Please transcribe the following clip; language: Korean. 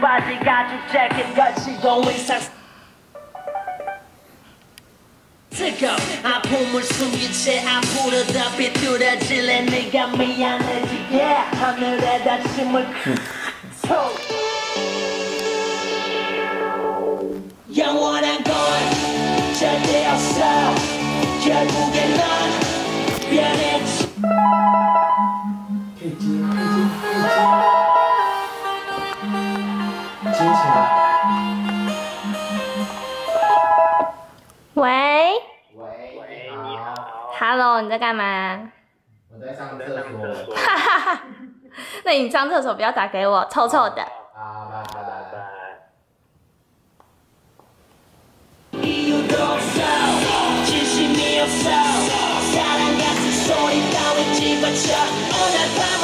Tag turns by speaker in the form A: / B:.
A: 바지 가죽 재킷 걸치고 의상 뜨거 아픔을 숨긴 채 앞으로 더 비뚤어질래 네가 미안해지게 하늘에다 침을 영원한 건 절대 없어 결국엔 넌 변했지
B: 喂，
C: 喂，你好。
B: Hello，你在干嘛？
C: 我在上厕所。
B: 哈哈哈，那你上厕所不要打给我，臭臭的。
C: 好，拜拜。
A: 이유도 없어 진심이 없어 사랑 같은 소리 따윈 집어쳐 오늘 밤